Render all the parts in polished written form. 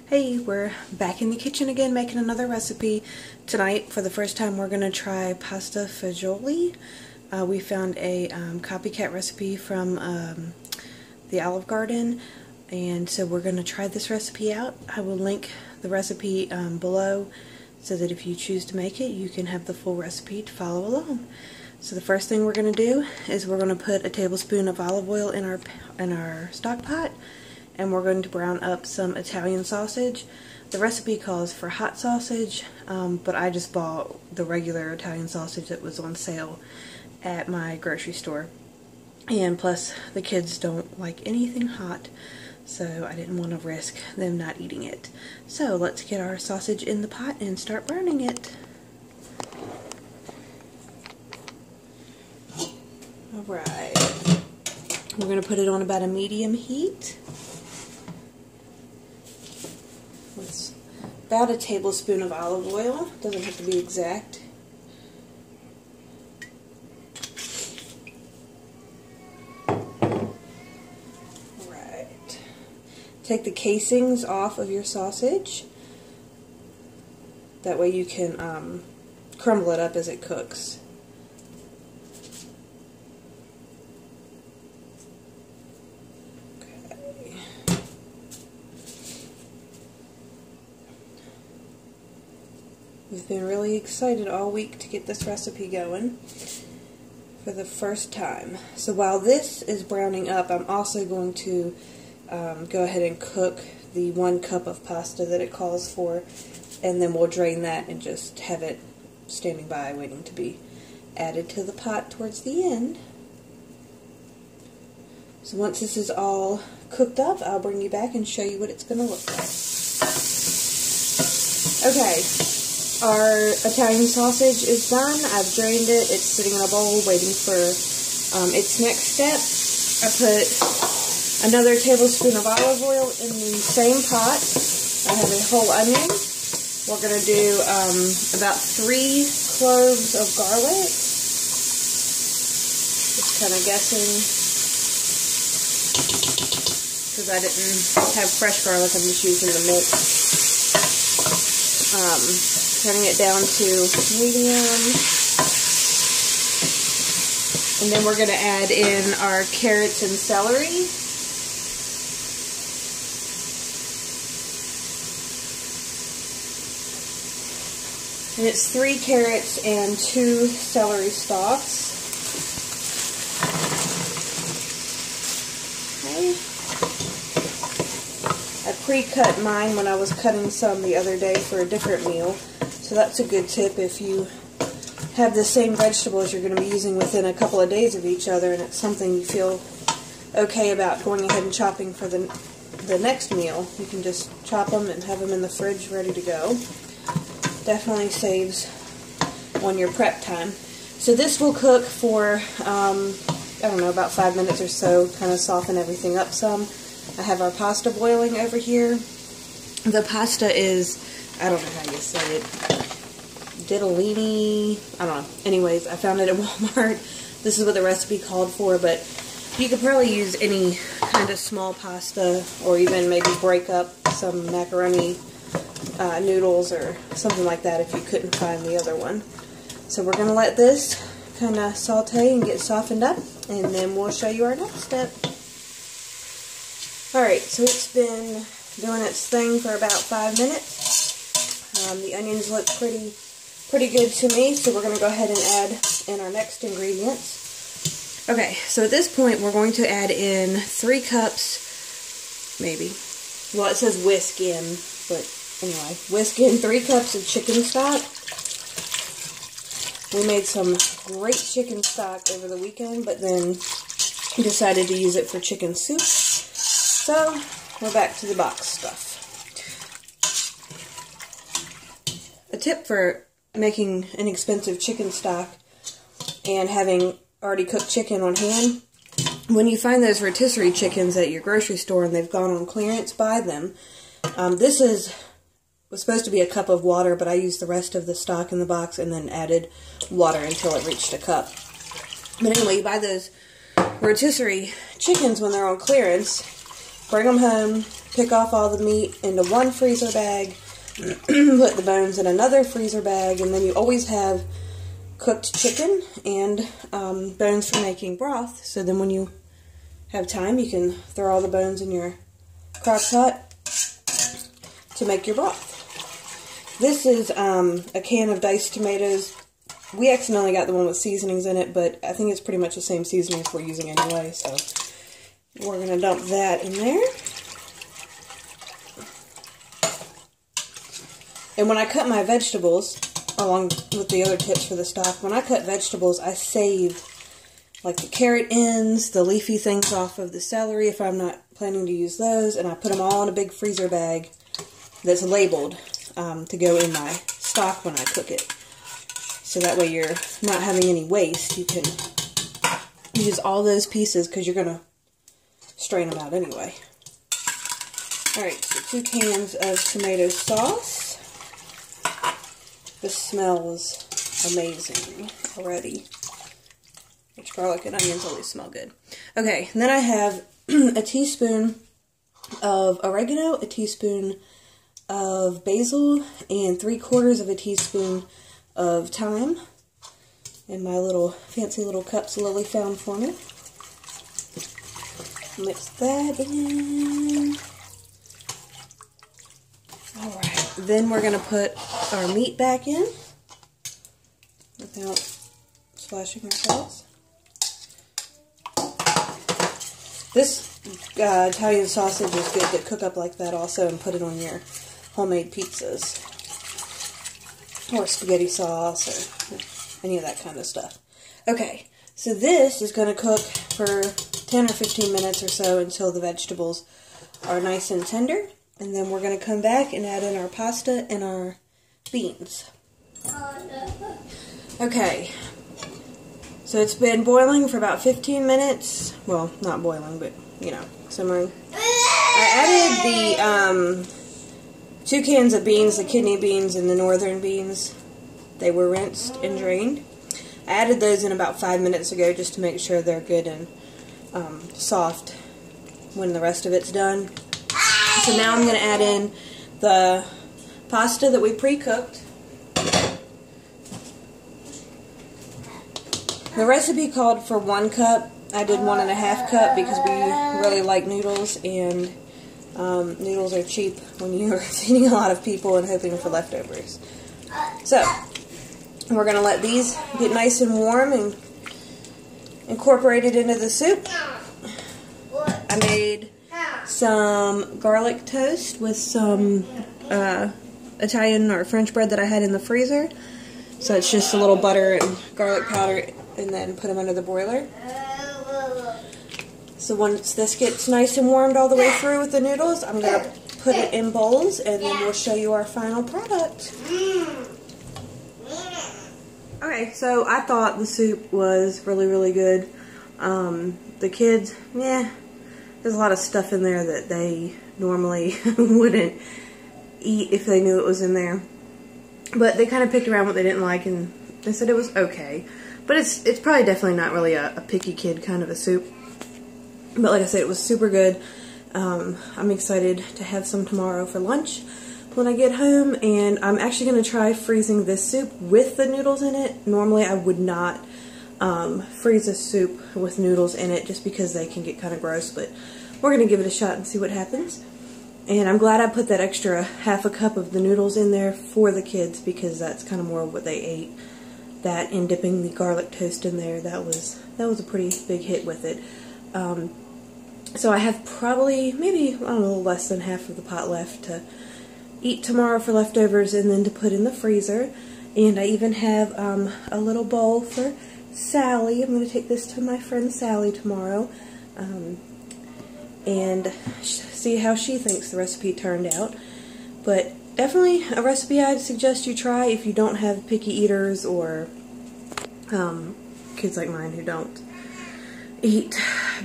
Hey, we're back in the kitchen again making another recipe. Tonight, for the first time, we're going to try pasta fagioli. We found a copycat recipe from the Olive Garden, and so we're going to try this recipe out. I will link the recipe below so that if you choose to make it, you can have the full recipe to follow along. So the first thing we're going to do is we're going to put a tablespoon of olive oil in our stock pot, and we're going to brown up some Italian sausage. The recipe calls for hot sausage, but I just bought the regular Italian sausage that was on sale at my grocery store. And plus, the kids don't like anything hot, so I didn't want to risk them not eating it. So let's get our sausage in the pot and start browning it. Alright, we're going to put it on about a medium heat. With about a tablespoon of olive oil. Doesn't have to be exact. Alright. Take the casings off of your sausage. That way you can crumble it up as it cooks. We've been really excited all week to get this recipe going for the first time. So while this is browning up, I'm also going to go ahead and cook the 1 cup of pasta that it calls for, and then we'll drain that and just have it standing by waiting to be added to the pot towards the end. So once this is all cooked up, I'll bring you back and show you what it's going to look like. Okay. Our Italian sausage is done. I've drained it. It's sitting in a bowl waiting for its next step. I put another tablespoon of olive oil in the same pot. I have a whole onion. We're going to do about 3 cloves of garlic. Just kind of guessing, because I didn't have fresh garlic. I'm just using the mix. Turning it down to medium. And then we're going to add in our carrots and celery. And it's 3 carrots and 2 celery stalks. Okay. I pre-cut mine when I was cutting some the other day for a different meal. So that's a good tip if you have the same vegetables you're going to be using within a couple of days of each other, and it's something you feel okay about going ahead and chopping for the next meal. You can just chop them and have them in the fridge ready to go. Definitely saves on your prep time. So this will cook for, I don't know, about 5 minutes or so, kind of soften everything up some. I have our pasta boiling over here. The pasta is, I don't know how you say it, ditalini, I don't know. Anyways, I found it at Walmart. This is what the recipe called for, but you could probably use any kind of small pasta, or even maybe break up some macaroni noodles or something like that if you couldn't find the other one. So we're going to let this kind of saute and get softened up, and then we'll show you our next step. Alright, so it's been doing its thing for about 5 minutes. The onions look pretty good to me, so we're going to go ahead and add in our next ingredients. Okay, so at this point we're going to add in 3 cups, maybe. Well, it says whisk in, but anyway, whisk in 3 cups of chicken stock. We made some great chicken stock over the weekend, but then decided to use it for chicken soup. So, we're back to the box stuff. A tip for making inexpensive chicken stock and having already cooked chicken on hand: when you find those rotisserie chickens at your grocery store and they've gone on clearance, buy them. This was supposed to be a cup of water, but I used the rest of the stock in the box and then added water until it reached a cup. But anyway, you buy those rotisserie chickens when they're on clearance, bring them home, pick off all the meat into one freezer bag, put the bones in another freezer bag, and then you always have cooked chicken and bones for making broth. So then when you have time, you can throw all the bones in your crock pot to make your broth. This is a can of diced tomatoes. We accidentally got the one with seasonings in it, but I think it's pretty much the same seasonings we're using anyway, so we're going to dump that in there. And when I cut my vegetables, along with the other tips for the stock, when I cut vegetables, I save like the carrot ends, the leafy things off of the celery if I'm not planning to use those, and I put them all in a big freezer bag that's labeled to go in my stock when I cook it. So that way you're not having any waste. You can use all those pieces because you're going to strain them out anyway. Alright, so 2 cans of tomato sauce. This smells amazing already. Which garlic and onions always smell good. Okay, and then I have a teaspoon of oregano, a teaspoon of basil, and 3/4 of a teaspoon of thyme in my little fancy little cups Lily found for me. Mix that in. Alright, then we're going to put our meat back in without splashing ourselves. This Italian sausage is good to cook up like that also and put it on your homemade pizzas. Or spaghetti sauce or any of that kind of stuff. Okay, so this is going to cook for 10 or 15 minutes or so until the vegetables are nice and tender. And then we're going to come back and add in our pasta and our beans. Okay, so it's been boiling for about 15 minutes. Well, not boiling, but, you know, simmering. I added the 2 cans of beans, the kidney beans and the northern beans. They were rinsed and drained. I added those in about 5 minutes ago just to make sure they're good and soft when the rest of it's done. So now I'm going to add in the pasta that we pre-cooked. The recipe called for 1 cup. I did 1.5 cup because we really like noodles, and noodles are cheap when you're feeding a lot of people and hoping for leftovers. So, we're going to let these get nice and warm and incorporated into the soup. I made some garlic toast with some Italian or French bread that I had in the freezer. So it's just a little butter and garlic powder, and then put them under the broiler. So once this gets nice and warmed all the way through with the noodles, I'm going to put it in bowls, and then we'll show you our final product. Okay, so I thought the soup was really, really good. The kids, there's a lot of stuff in there that they normally wouldn't eat if they knew it was in there. But they kind of picked around what they didn't like, and they said it was okay. But it's probably definitely not really a picky kid kind of a soup. But like I said, it was super good. I'm excited to have some tomorrow for lunch when I get home. And I'm actually going to try freezing this soup with the noodles in it. Normally I would not freeze a soup with noodles in it just because they can get kind of gross. But we're going to give it a shot and see what happens. And I'm glad I put that extra ½ cup of the noodles in there for the kids, because that's kind of more of what they ate. That and dipping the garlic toast in there, that was a pretty big hit with it. So I have probably, maybe, I don't know, less than half of the pot left to eat tomorrow for leftovers and then to put in the freezer. And I even have a little bowl for Sally. I'm going to take this to my friend Sally tomorrow and see how she thinks the recipe turned out. But definitely a recipe I'd suggest you try if you don't have picky eaters or kids like mine who don't eat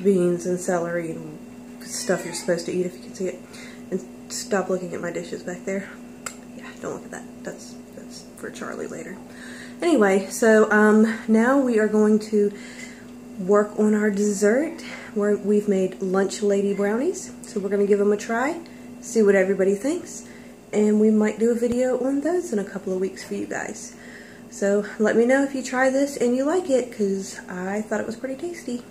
beans and celery and stuff you're supposed to eat, if you can see it. And stop looking at my dishes back there. Yeah, don't look at that. That's for Charlie later. Anyway, so now we are going to work on our dessert. We've made lunch lady brownies, so we're going to give them a try see what everybody thinks, and we might do a video on those in a couple of weeks for you guys. So let me know if you try this and you like it, because I thought it was pretty tasty.